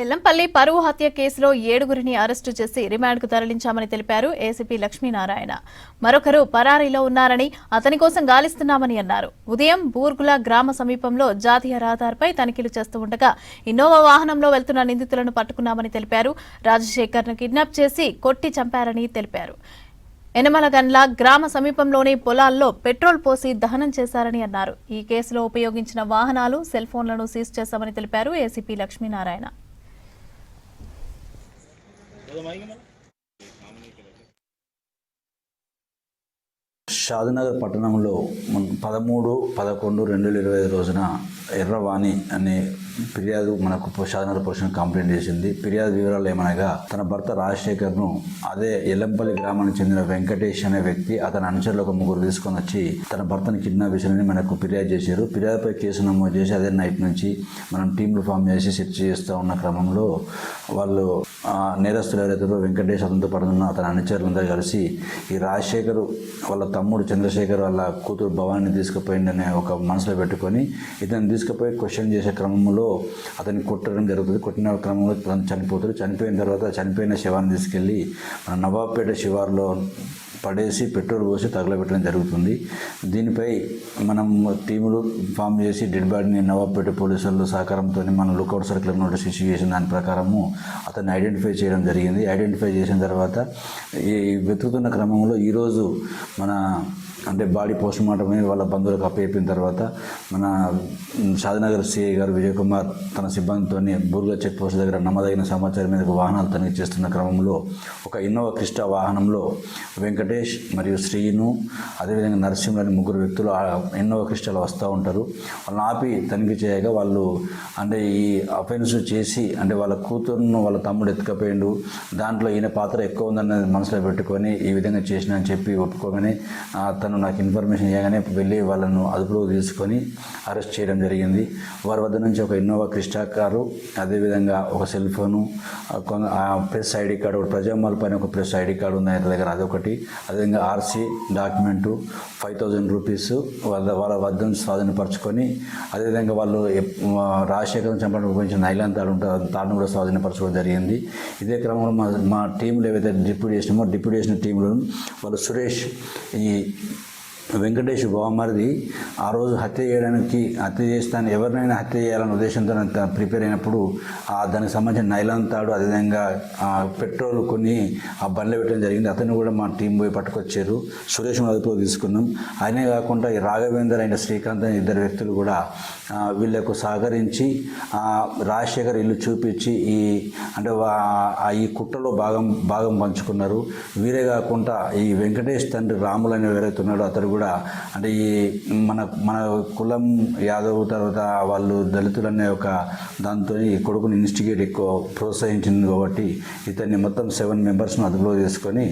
ఎల్లంపల్లి పరువు హత్య కేసులో 7గురిని అరెస్టు చేసి రిమాండ్కు తరలించామని తెలిపారు ఏసీపీ లక్ష్మీనారాయణ. మరొకరు పరారీలో ఉన్నారని, అతని కోసం గాలిస్తున్నామని అన్నారు. ఉదయం బూర్గుల గ్రామ సమీపంలో జాతీయ రహదారిపై తనిఖీలు చేస్తూ ఉండగా ఇన్నోవా వాహనంలో వెళ్తున్న నిందితులను పట్టుకున్నామని తెలిపారు. రాజశేఖర్ను కిడ్నాప్ చేసి కొట్టి చంపారని తెలిపారు. ఎనమలగన్ల గ్రామ సమీపంలోని పొలాల్లో పెట్రోల్ పోసి దహనం చేశారని అన్నారు. ఈ కేసులో ఉపయోగించిన వాహనాలు, సెల్ ఫోన్లను సీజ్ చేశామని తెలిపారు ఏసీపీ లక్ష్మీనారాయణ. షాద్నగర్ పట్టణంలో 13/11/2020 రోజున ఎర్రవాణి అనే ఫిర్యాదు మనకు షాద్నగర్ పోలీసులకు కంప్లైంట్ చేసింది. ఫిర్యాదు వివరాలు ఏమనగా, తన భర్త రాజశేఖర్ను అదే ఎల్లంపల్లి గ్రామానికి చెందిన వెంకటేష్ అనే వ్యక్తి అతని అనుచరులు ఒక 3 తీసుకొని వచ్చి తన భర్తను కిడ్నాప్ చేశారని మనకు ఫిర్యాదు చేశారు. ఫిర్యాదుపై కేసు నమోదు చేసి అదే నైట్ నుంచి మనం టీంలు ఫామ్ చేసి సెర్చ్ చేస్తూ ఉన్న క్రమంలో వాళ్ళు నేరస్తులు ఎవరైతే వెంకటేష్ అతనితో పడుతున్న అతని అనుచరులందరూ కలిసి ఈ రాజశేఖర్ వాళ్ళ తమ్ముడు చంద్రశేఖర్ వాళ్ళ కూతురు భవాన్ని తీసుకుపోయిందనే ఒక మనసులో పెట్టుకొని ఇతను తీసుకుపోయి క్వశ్చన్ చేసే క్రమంలో అతన్ని కొట్టడం జరుగుతుంది. కొట్టిన క్రమంలో తను చనిపోతాడు. చనిపోయిన తర్వాత చనిపోయిన శవాన్ని తీసుకెళ్ళి మన నవాబ్పేట శివారులో పడేసి పెట్రోల్ పోసి తగలబెట్టడం జరుగుతుంది. దీనిపై మనం టీములు ఫామ్ చేసి డెడ్ బాడీని నవాబ్పేట పోలీసుల సహకారంతో మనం లుకౌట్ సర్కిల్ నోటీస్ ఇష్యూ చేసిన దాని ప్రకారము అతన్ని ఐడెంటిఫై చేయడం జరిగింది. ఐడెంటిఫై చేసిన తర్వాత ఈ వెతుకుతున్న క్రమంలో ఈరోజు మన బాడీ పోస్ట్ మార్టం వాళ్ళ బంధువులకు అప్పయిపోయిన తర్వాత మన షాద్నగర్ సిఐ గారు విజయ్ కుమార్ తన సిబ్బందితో బూర్గుల చెక్ పోస్ట్ దగ్గర నమ్మదగిన సమాచారం మీదకు వాహనాలు తనిఖీ చేస్తున్న క్రమంలో ఒక ఇన్నోవా క్రిస్టా వాహనంలో వెంకటేష్ మరియు శ్రీను అదేవిధంగా నరసింహ అనే 3 వ్యక్తులు ఇన్నోవా క్రిస్టాలో వస్తూ ఉంటారు. వాళ్ళని ఆపి తనిఖీ చేయగా వాళ్ళు ఈ అఫెన్స్ చేసి వాళ్ళ కూతురును వాళ్ళ తమ్ముడు ఎత్తుకపోయిండు, దాంట్లో ఈయన పాత్ర ఎక్కువ ఉందన్నది మనసులో పెట్టుకొని ఈ విధంగా చేసిన అని చెప్పి ఒప్పుకోగానే తను నాకు ఇన్ఫర్మేషన్ ఇవ్వగానే వెళ్ళి వాళ్ళను అదుపులోకి తీసుకొని అరెస్ట్ చేయడం జరిగింది. వారి వద్ద నుంచి ఒక ఇన్నోవా క్రిస్టా కారు, అదేవిధంగా ఒక cell phone, press ID card, ఒక ప్రజామాల్ పైన ఒక ప్రెస్ ఐడి కార్డు ఉంది ఆయన దగ్గర, అదొకటి, అదేవిధంగా ఆర్సీ డాక్యుమెంటు 5,000 రూపీస్ వాళ్ళ వద్ద నుంచి స్వాధీనపరచుకొని, అదేవిధంగా వాళ్ళు రాజశేఖరం చంపడానికి ఉపయోగించిన నైలాన్ తాడు ఉంటుంది, తాడును కూడా స్వాధీనపరచుకోవడం జరిగింది. ఇదే క్రమంలో మా టీంలో ఏవైతే డిప్యూటీ చేసిన టీంలో వాళ్ళు సురేష్ ఈ వెంకటేష్ బావమరిది ఆ రోజు హత్య చేస్తాను ఎవరినైనా హత్య చేయాలనే ఉద్దేశంతో ప్రిపేర్ అయినప్పుడు దానికి సంబంధించిన నైలాన్ తాడు, అదేవిధంగా పెట్రోల్ కొన్ని ఆ బండ్లో పెట్టడం జరిగింది. అతను కూడా మా టీం పోయి పట్టుకొచ్చారు. సురేష్ అదుపులో తీసుకున్నాం. ఆయనే కాకుండా ఈ రాఘవేందర్ అయిన శ్రీకాంత్ అనే 2 వ్యక్తులు కూడా వీళ్ళకు సహకరించి రాజశేఖర్ ఇల్లు చూపించి ఈ కుట్రలో భాగం పంచుకున్నారు. వీరే కాకుండా ఈ వెంకటేష్ తండ్రి రాములు అనే ఎవరైతే ఉన్నాడో అతడు కూడా ఈ మన కులం యాదవ్ తర్వాత వాళ్ళు దళితులు అనే ఒక దాంతో ఈ కొడుకుని ఇన్స్టిగేట్ ఎక్కువ ప్రోత్సహించింది కాబట్టి ఇతన్ని మొత్తం 7 మెంబర్స్ను అదుపులో చేసుకొని